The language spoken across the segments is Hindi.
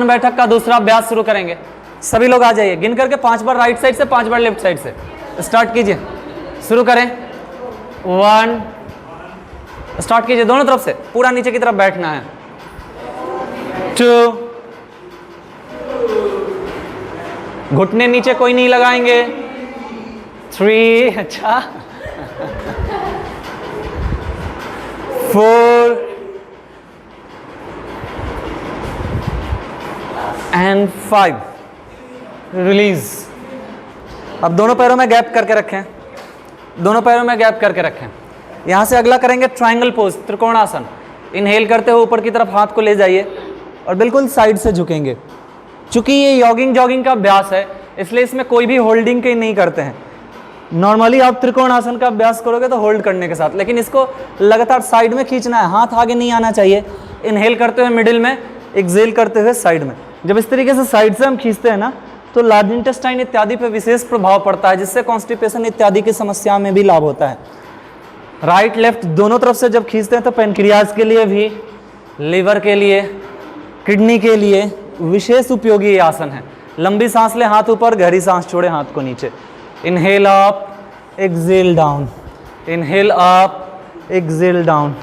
बैठक का दूसरा अभ्यास शुरू करेंगे। सभी लोग आ जाइए, गिन करके 5 बार राइट साइड से, 5 बार लेफ्ट साइड से स्टार्ट कीजिए। शुरू करें। 1, स्टार्ट कीजिए दोनों तरफ से, पूरा नीचे की तरफ बैठना है। 2, घुटने नीचे कोई नहीं लगाएंगे। 3, अच्छा 4 एंड 5, रिलीज। अब दोनों पैरों में गैप करके रखें, दोनों पैरों में गैप करके रखें। यहां से अगला करेंगे ट्रायंगल पोज, त्रिकोणासन। इनहेल करते हुए ऊपर की तरफ हाथ को ले जाइए और बिल्कुल साइड से झुकेंगे। चूंकि ये जॉगिंग का अभ्यास है, इसलिए इसमें कोई भी होल्डिंग के नहीं करते हैं। नॉर्मली आप त्रिकोणासन का अभ्यास करोगे तो होल्ड करने के साथ, लेकिन इसको लगातार साइड में खींचना है, हाथ आगे नहीं आना चाहिए। इनहेल करते हुए मिडिल में, एक्सहेल करते हुए साइड में। जब इस तरीके से साइड से हम खींचते हैं ना, तो लार्ज इंटेस्टाइन इत्यादि पे विशेष प्रभाव पड़ता है, जिससे कॉन्स्टिपेशन इत्यादि की समस्या में भी लाभ होता है। राइट लेफ्ट दोनों तरफ से जब खींचते हैं तो पेनक्रियाज के लिए भी, लीवर के लिए, किडनी के लिए विशेष उपयोगी ये आसन है। लंबी सांस ले, हाथ ऊपर, गहरी सांस छोड़े, हाथ को नीचे। Inhale up, exhale down, inhale up, exhale down,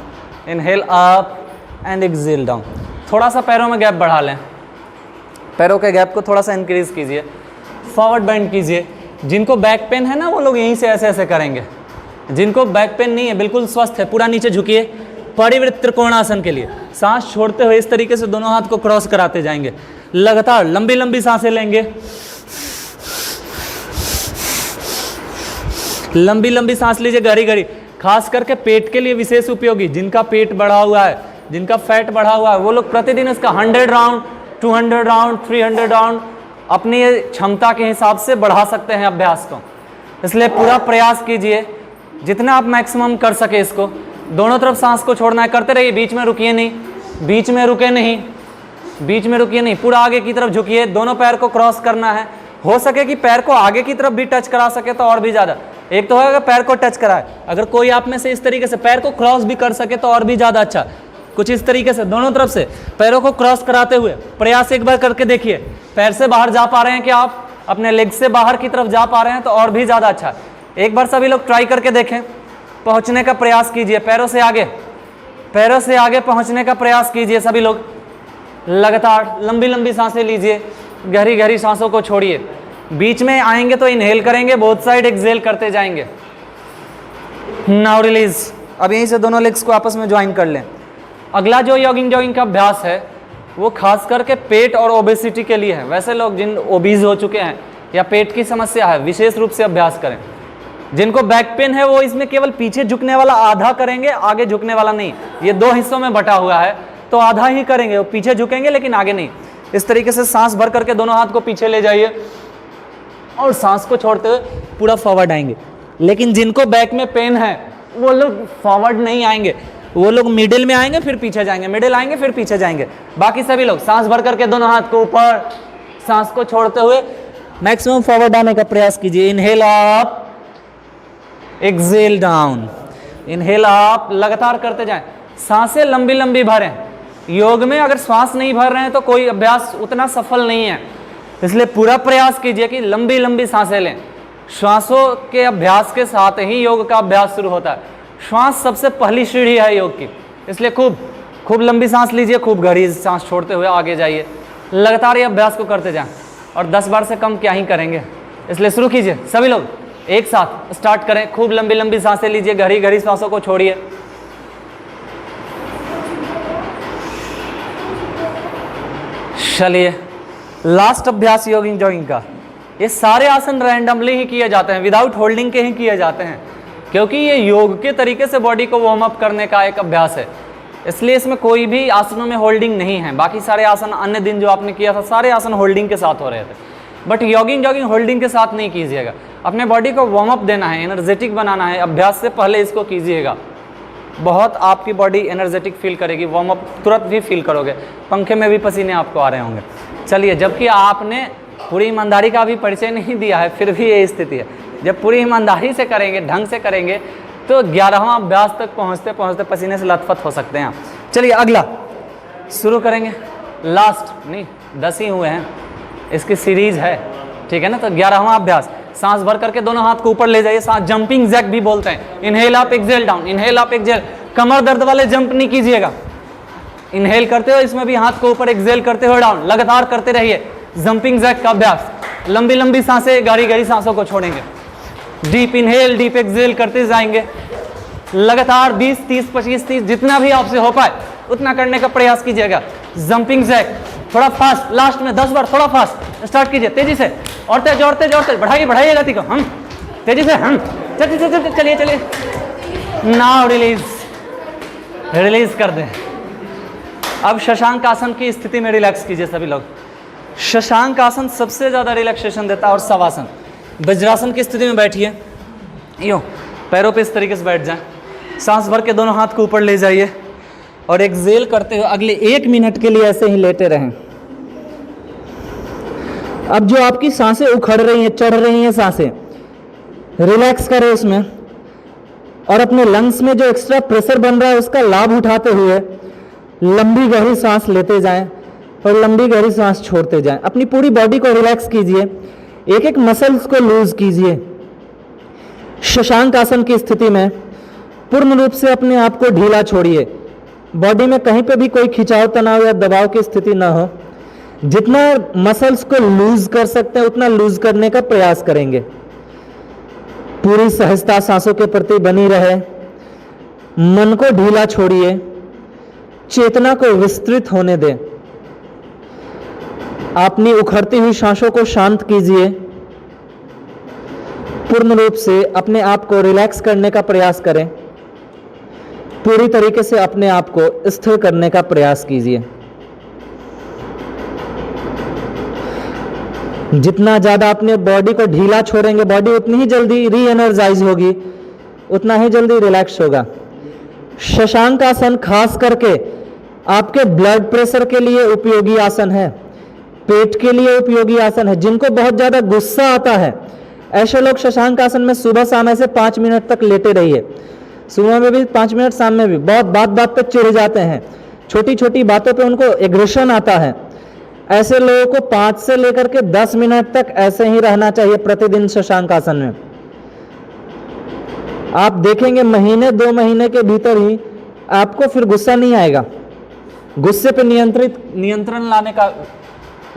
inhale up and exhale down. थोड़ा सा पैरों में गैप बढ़ा लें, पैरों के गैप को थोड़ा सा इंक्रीज कीजिए। फॉरवर्ड बेंड कीजिए। जिनको बैक पेन है ना, वो लोग यहीं से ऐसे ऐसे करेंगे। जिनको बैक पेन नहीं है, बिल्कुल स्वस्थ है, पूरा नीचे झुकिए। परिवृत्त त्रिकोणासन के लिए सांस छोड़ते हुए इस तरीके से दोनों हाथ को क्रॉस कराते जाएंगे। लगातार लंबी लंबी सांसें लेंगे, लंबी लंबी सांस लीजिए, गहरी गहरी। खास करके पेट के लिए विशेष उपयोगी, जिनका पेट बढ़ा हुआ है, जिनका फैट बढ़ा हुआ है, वो लोग प्रतिदिन इसका 100 राउंड, 200 राउंड, 300 राउंड अपनी क्षमता के हिसाब से बढ़ा सकते हैं अभ्यास को। इसलिए पूरा प्रयास कीजिए जितना आप मैक्सिमम कर सके इसको। दोनों तरफ सांस को छोड़ना है, करते रहिए, बीच में रुकिए नहीं, बीच में रुके नहीं, बीच में रुकिए नहीं, पूरा आगे की तरफ झुकिए। दोनों पैर को क्रॉस करना है, हो सके कि पैर को आगे की तरफ भी टच करा सके तो और भी ज़्यादा। एक तो है अगर पैर को टच कराए, अगर कोई आप में से इस तरीके से पैर को क्रॉस भी कर सके तो और भी ज़्यादा अच्छा। कुछ इस तरीके से दोनों तरफ से पैरों को क्रॉस कराते हुए प्रयास एक बार करके देखिए। पैर से बाहर जा पा रहे हैं कि आप अपने लेग से बाहर की तरफ जा पा रहे हैं तो और भी ज़्यादा अच्छा। एक बार सभी लोग ट्राई करके देखें, पहुंचने का प्रयास कीजिए, पैरों से आगे पहुंचने का प्रयास कीजिए। सभी लोग लगातार लंबी लंबी सांसें लीजिए, गहरी गहरी सांसों को छोड़िए। बीच में आएंगे तो इनहेल करेंगे, बोथ साइड एक्सहेल करते जाएंगे। Now release. अब यहीं से दोनों लेग्स को आपस में ज्वाइन कर लें। अगला जो जॉगिंग का अभ्यास है वो खास करके पेट और ओबेसिटी के लिए है। वैसे लोग जिन ओबीज हो चुके हैं या पेट की समस्या है, विशेष रूप से अभ्यास करें। जिनको बैक पेन है वो इसमें केवल पीछे झुकने वाला आधा करेंगे, आगे झुकने वाला नहीं। ये 2 हिस्सों में बटा हुआ है तो आधा ही करेंगे, वो पीछे झुकेंगे लेकिन आगे नहीं। इस तरीके से सांस भर करके दोनों हाथ को पीछे ले जाइए और सांस को छोड़ते हुए पूरा फॉरवर्ड आएंगे। लेकिन जिनको बैक में पेन है वो लोग फॉरवर्ड नहीं आएंगे, वो लोग मिडिल में आएंगे फिर पीछे जाएंगे, मिडिल आएंगे फिर पीछे जाएंगे। बाकी सभी लोग सांस भर करके दोनों हाथ को ऊपर, सांस को छोड़ते हुए मैक्सिमम फॉरवर्ड आने का प्रयास कीजिए। Inhale up, exhale down, inhale up, लगातार करते जाएं। सांसें लंबी लंबी भरें। योग में अगर श्वास नहीं भर रहे हैं तो कोई अभ्यास उतना सफल नहीं है, इसलिए पूरा प्रयास कीजिए कि लंबी लंबी सांसें लें। श्वासों के अभ्यास के साथ ही योग का अभ्यास शुरू होता है। श्वास सबसे पहली सीढ़ी है योग की, इसलिए खूब लंबी सांस लीजिए, खूब गहरी सांस छोड़ते हुए आगे जाइए। लगातार ये अभ्यास को करते जाएं और 10 बार से कम क्या ही करेंगे, इसलिए शुरू कीजिए। सभी लोग एक साथ स्टार्ट करें। खूब लंबी लंबी सांसें लीजिए, गहरी गहरी सांसों को छोड़िए। चलिए लास्ट अभ्यास जॉगिंग का। ये सारे आसन रैंडमली ही किए जाते हैं, विदाउट होल्डिंग के ही किए जाते हैं, क्योंकि ये योग के तरीके से बॉडी को वार्म अप करने का एक अभ्यास है। इसलिए इसमें कोई भी आसनों में होल्डिंग नहीं है। बाकी सारे आसन अन्य दिन जो आपने किया था, सारे आसन होल्डिंग के साथ हो रहे थे, बट जॉगिंग होल्डिंग के साथ नहीं कीजिएगा। अपने बॉडी को वार्म अप देना है, एनर्जेटिक बनाना है। अभ्यास से पहले इसको कीजिएगा, बहुत आपकी बॉडी एनर्जेटिक फील करेगी, वार्म अप तुरंत भी फील करोगे। पंखे में भी पसीने आपको आ रहे होंगे। चलिए, जबकि आपने पूरी ईमानदारी का भी परिचय नहीं दिया है, फिर भी ये स्थिति है। जब पूरी ईमानदारी से करेंगे, ढंग से करेंगे, तो 11वां अभ्यास तक पहुंचते पहुंचते पसीने से लथपथ हो सकते हैं। चलिए अगला शुरू करेंगे, लास्ट नहीं 10 ही हुए हैं, इसकी सीरीज है, ठीक है ना। तो 11वां अभ्यास, सांस भर करके दोनों हाथ को ऊपर ले जाइए, सांस जंपिंग जैक भी बोलते हैं। Inhale up exhale down, inhale up exhale. कमर दर्द वाले जंप नहीं कीजिएगा, इनहेल करते हो इसमें भी हाथ को ऊपर, एक्सहेल करते हो डाउन, लगातार करते रहिए। जंपिंग जैक का अभ्यास, लंबी लंबी सांसें, गहरी गहरी सांसों को छोड़ेंगे। डीप इनहेल डीप एक्सहेल करते जाएंगे लगातार 20 30 25 30 जितना भी आपसे हो पाए उतना करने का प्रयास कीजिएगा। जंपिंग जैक थोड़ा फास्ट, लास्ट में 10 बार थोड़ा फास्ट स्टार्ट कीजिए, तेजी से और तेज और तेज और तेज, बढ़ाइए बढ़ाइए गति को, हम तेजी से, हम चलिए चलिए। नाउ रिलीज, रिलीज कर दें। अब शशांक आसन की स्थिति में रिलैक्स कीजिए सभी लोग। शशांक आसन सबसे ज्यादा रिलैक्सेशन देता है। और शवासन, वज्रासन की स्थिति में बैठिए, यूं पैरों पे इस तरीके से बैठ जाएं, सांस भर के दोनों हाथ को ऊपर ले जाइए और एक्सहेल करते हुए अगले 1 मिनट के लिए ऐसे ही लेटे रहें। अब जो आपकी सांसें उखड़ रही हैं, चढ़ रही हैं सांसें, रिलैक्स करें उसमें और अपने लंग्स में जो एक्स्ट्रा प्रेशर बन रहा है उसका लाभ उठाते हुए लंबी गहरी सांस लेते जाएं और लंबी गहरी सांस छोड़ते जाएं। अपनी पूरी बॉडी को रिलैक्स कीजिए, एक एक मसल्स को लूज कीजिए। शशांक आसन की स्थिति में पूर्ण रूप से अपने आप को ढीला छोड़िए, बॉडी में कहीं पे भी कोई खिंचाव, तनाव या दबाव की स्थिति ना हो। जितना मसल्स को लूज कर सकते हैं उतना लूज करने का प्रयास करेंगे। पूरी सहजता सांसों के प्रति बनी रहे, मन को ढीला छोड़िए, चेतना को विस्तृत होने दें। अपनी उखड़ती हुई सांसों को शांत कीजिए, पूर्ण रूप से अपने आप को रिलैक्स करने का प्रयास करें, पूरी तरीके से अपने आप को स्थिर करने का प्रयास कीजिए। जितना ज़्यादा अपने बॉडी को ढीला छोड़ेंगे, बॉडी उतनी ही जल्दी री एनर्जाइज होगी, उतना ही जल्दी रिलैक्स होगा। शशांक आसन खास करके आपके ब्लड प्रेशर के लिए उपयोगी आसन है, पेट के लिए उपयोगी आसन है। जिनको बहुत ज़्यादा गुस्सा आता है ऐसे लोग शशांक आसन में सुबह शाम ऐसे 5 मिनट तक लेटे रहिए। सुबह में भी 5 मिनट, शाम में भी। बहुत बात बात पर चिढ़ जाते हैं, छोटी छोटी बातों पे उनको एग्रेशन आता है। ऐसे लोगों को 5 से लेकर के 10 मिनट तक ऐसे ही रहना चाहिए प्रतिदिन शशांक आसन में। आप देखेंगे महीने 2 महीने के भीतर ही आपको फिर गुस्सा नहीं आएगा। गुस्से पे नियंत्रण लाने का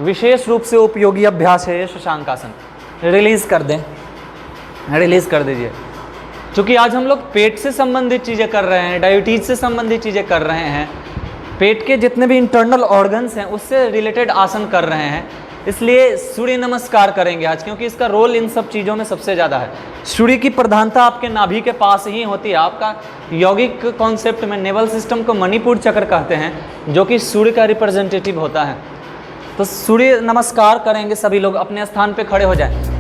विशेष रूप से उपयोगी अभ्यास है ये शशांक आसन। रिलीज कर दें, रिलीज कर दीजिए। क्योंकि आज हम लोग पेट से संबंधित चीज़ें कर रहे हैं, डायबिटीज से संबंधित चीज़ें कर रहे हैं, पेट के जितने भी इंटरनल ऑर्गन्स हैं उससे रिलेटेड आसन कर रहे हैं। इसलिए सूर्य नमस्कार करेंगे आज, क्योंकि इसका रोल इन सब चीज़ों में सबसे ज़्यादा है। सूर्य की प्रधानता आपके नाभि के पास ही होती है। आपका यौगिक कॉन्सेप्ट में नेवल सिस्टम को मणिपुर चक्र कहते हैं, जो कि सूर्य का रिप्रेजेंटेटिव होता है। तो सूर्य नमस्कार करेंगे सभी लोग, अपने स्थान पे खड़े हो जाएं।